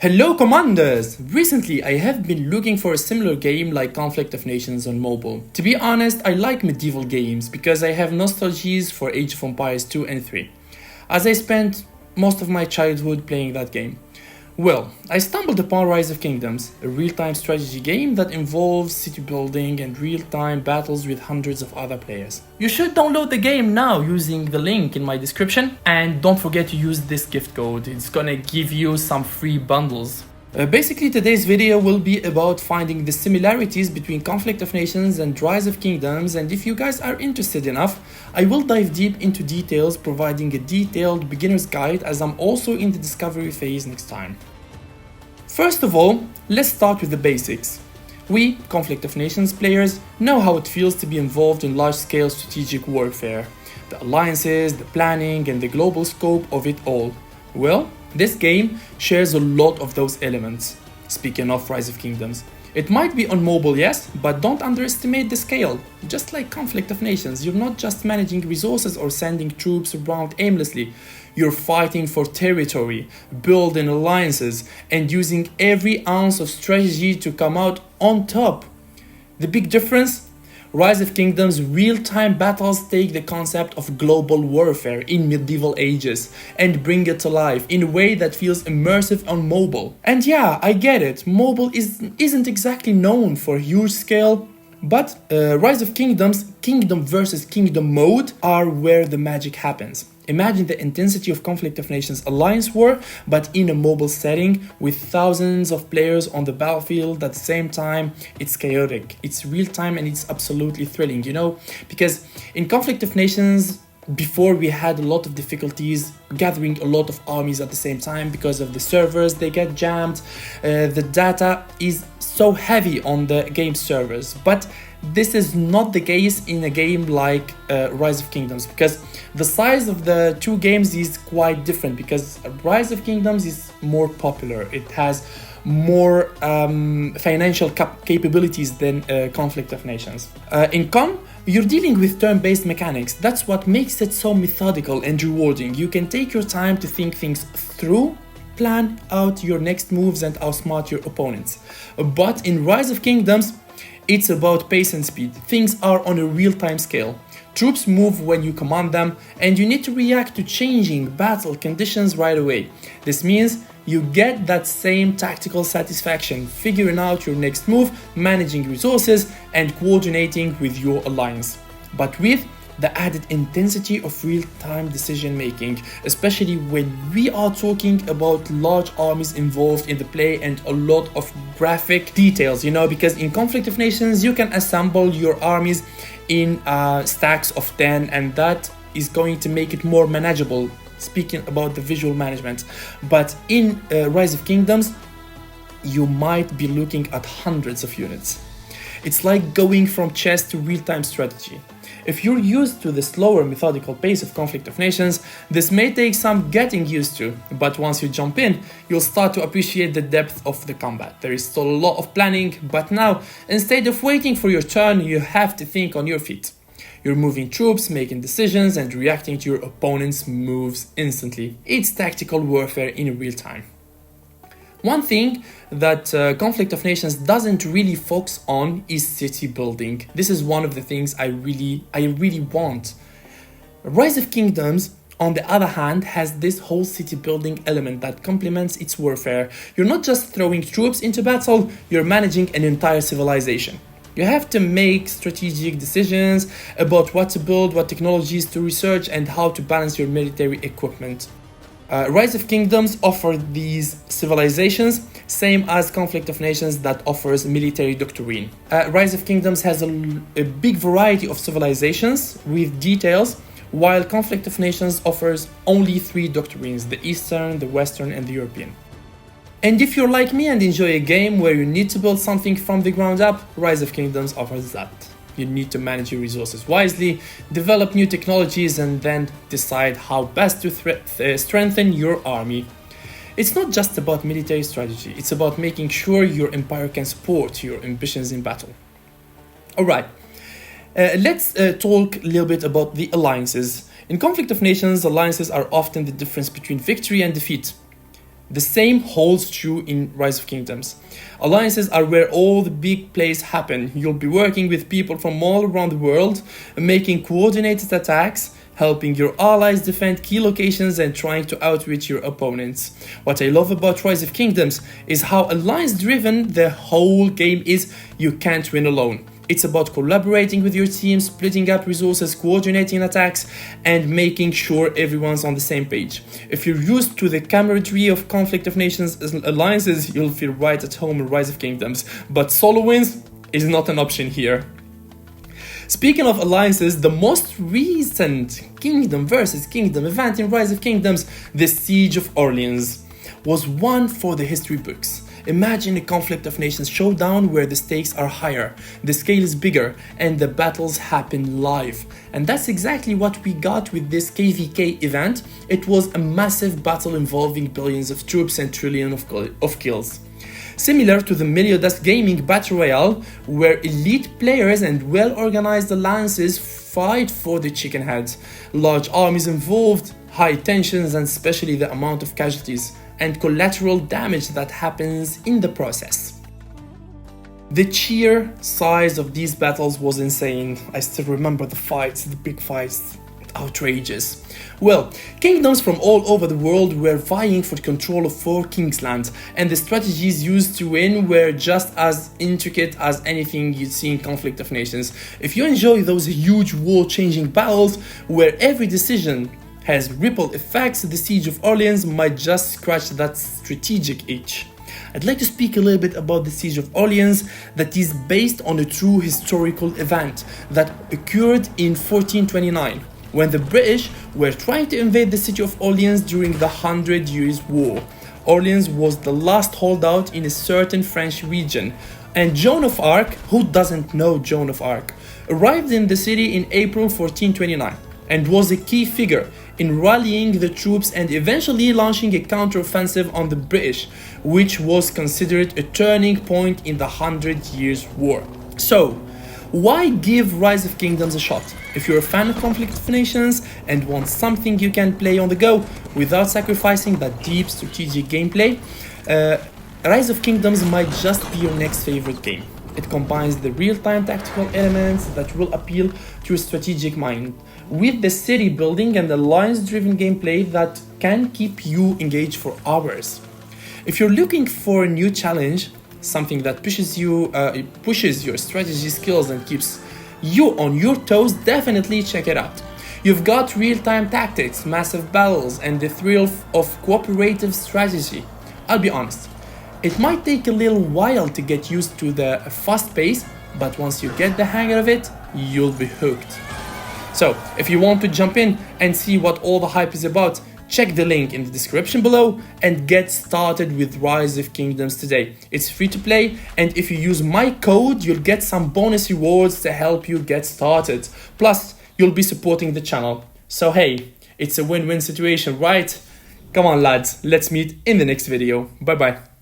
Hello Commanders! Recently I have been looking for a similar game like Conflict of Nations on mobile. To be honest, I like medieval games because I have nostalgies for Age of Empires 2 and 3, as I spent most of my childhood playing that game. Well, I stumbled upon Rise of Kingdoms, a real-time strategy game that involves city building and real-time battles with hundreds of other players. You should download the game now using the link in my description, and don't forget to use this gift code, it's gonna give you some free bundles. Basically, today's video will be about finding the similarities between Conflict of Nations and Rise of Kingdoms, and if you guys are interested enough, I will dive deep into details, providing a detailed beginner's guide as I'm also in the discovery phase next time. First of all, let's start with the basics. We, Conflict of Nations players, know how it feels to be involved in large-scale strategic warfare, the alliances, the planning, and the global scope of it all. Well, this game shares a lot of those elements. Speaking of Rise of Kingdoms, it might be on mobile, yes, but don't underestimate the scale. Just like Conflict of Nations, you're not just managing resources or sending troops around aimlessly. You're fighting for territory, building alliances, and using every ounce of strategy to come out on top. The big difference? Rise of Kingdoms real-time battles take the concept of global warfare in medieval ages and bring it to life in a way that feels immersive on mobile. And yeah, I get it, mobile isn't exactly known for huge scale, but Rise of Kingdoms, Kingdom versus Kingdom mode are where the magic happens. Imagine the intensity of Conflict of Nations Alliance War, but in a mobile setting with thousands of players on the battlefield at the same time. It's chaotic, it's real time, and it's absolutely thrilling, because in Conflict of Nations, before we had a lot of difficulties gathering a lot of armies at the same time because of the servers, they get jammed, the data is so heavy on the game servers, but this is not the case in a game like Rise of Kingdoms, because the size of the two games is quite different, because Rise of Kingdoms is more popular, it has more financial capabilities than Conflict of Nations. In Con, you're dealing with turn-based mechanics. That's what makes it so methodical and rewarding. You can take your time to think things through, plan out your next moves, and outsmart your opponents. But in Rise of Kingdoms, it's about pace and speed. Things are on a real-time scale. Troops move when you command them, and you need to react to changing battle conditions right away. This means you get that same tactical satisfaction, figuring out your next move, managing resources, and coordinating with your alliance. But with the added intensity of real-time decision-making, especially when we are talking about large armies involved in the play and a lot of graphic details, because in Conflict of Nations you can assemble your armies in stacks of 10, and that is going to make it more manageable, speaking about the visual management. But in Rise of Kingdoms, you might be looking at hundreds of units. It's like going from chess to real-time strategy. If you're used to the slower methodical pace of Conflict of Nations, this may take some getting used to, but once you jump in, you'll start to appreciate the depth of the combat. There is still a lot of planning, but now, instead of waiting for your turn, you have to think on your feet. You're moving troops, making decisions, and reacting to your opponent's moves instantly. It's tactical warfare in real time. One thing that Conflict of Nations doesn't really focus on is city building. This is one of the things I really want. Rise of Kingdoms, on the other hand, has this whole city building element that complements its warfare. You're not just throwing troops into battle, you're managing an entire civilization. You have to make strategic decisions about what to build, what technologies to research, and how to balance your military equipment. Rise of Kingdoms offer these civilizations, same as Conflict of Nations that offers military doctrine. Rise of Kingdoms has a big variety of civilizations with details, while Conflict of Nations offers only 3 doctrines: the Eastern, the Western, and the European. And if you're like me and enjoy a game where you need to build something from the ground up, Rise of Kingdoms offers that. You need to manage your resources wisely, develop new technologies, and then decide how best to strengthen your army. It's not just about military strategy, it's about making sure your empire can support your ambitions in battle. Alright, let's talk a little bit about the alliances. In Conflict of Nations, alliances are often the difference between victory and defeat. The same holds true in Rise of Kingdoms. Alliances are where all the big plays happen. You'll be working with people from all around the world, making coordinated attacks, helping your allies defend key locations and trying to outwit your opponents. What I love about Rise of Kingdoms is how alliance-driven the whole game is. You can't win alone. It's about collaborating with your team, splitting up resources, coordinating attacks, and making sure everyone's on the same page. If you're used to the camaraderie of Conflict of Nations alliances, you'll feel right at home in Rise of Kingdoms. But solo wins is not an option here. Speaking of alliances, the most recent Kingdom versus Kingdom event in Rise of Kingdoms, the Siege of Orleans, was one for the history books. Imagine a Conflict of Nations showdown where the stakes are higher, the scale is bigger, and the battles happen live. And that's exactly what we got with this KVK event. It was a massive battle involving billions of troops and trillions of kills. Similar to the Meliodas Gaming Battle Royale, where elite players and well-organized alliances fight for the chicken heads. Large armies involved, high tensions, and especially the amount of casualties and collateral damage that happens in the process. The sheer size of these battles was insane. I still remember the fights, the big fights, outrageous. Well, kingdoms from all over the world were vying for control of 4 Kingsland, and the strategies used to win were just as intricate as anything you'd see in Conflict of Nations. If you enjoy those huge world-changing battles where every decision has ripple effects, the Siege of Orleans might just scratch that strategic itch. I'd like to speak a little bit about the Siege of Orleans that is based on a true historical event that occurred in 1429, when the British were trying to invade the city of Orleans during the 100 Years' War. Orleans was the last holdout in a certain French region, and Joan of Arc, who doesn't know Joan of Arc, arrived in the city in April 1429 and was a key figure in rallying the troops and eventually launching a counteroffensive on the British, which was considered a turning point in the 100 Years' War. So, why give Rise of Kingdoms a shot? If you're a fan of Conflict of Nations and want something you can play on the go without sacrificing that deep strategic gameplay, Rise of Kingdoms might just be your next favorite game. It combines the real-time tactical elements that will appeal to a strategic mind, with the city building and alliance-driven gameplay that can keep you engaged for hours. If you're looking for a new challenge, something that pushes your strategy skills and keeps you on your toes, definitely check it out. You've got real-time tactics, massive battles, and the thrill of cooperative strategy. I'll be honest, it might take a little while to get used to the fast pace, but once you get the hang of it, you'll be hooked. So, if you want to jump in and see what all the hype is about, check the link in the description below and get started with Rise of Kingdoms today. It's free to play, and if you use my code, you'll get some bonus rewards to help you get started. Plus, you'll be supporting the channel. So hey, it's a win-win situation, right? Come on lads, let's meet in the next video. Bye bye.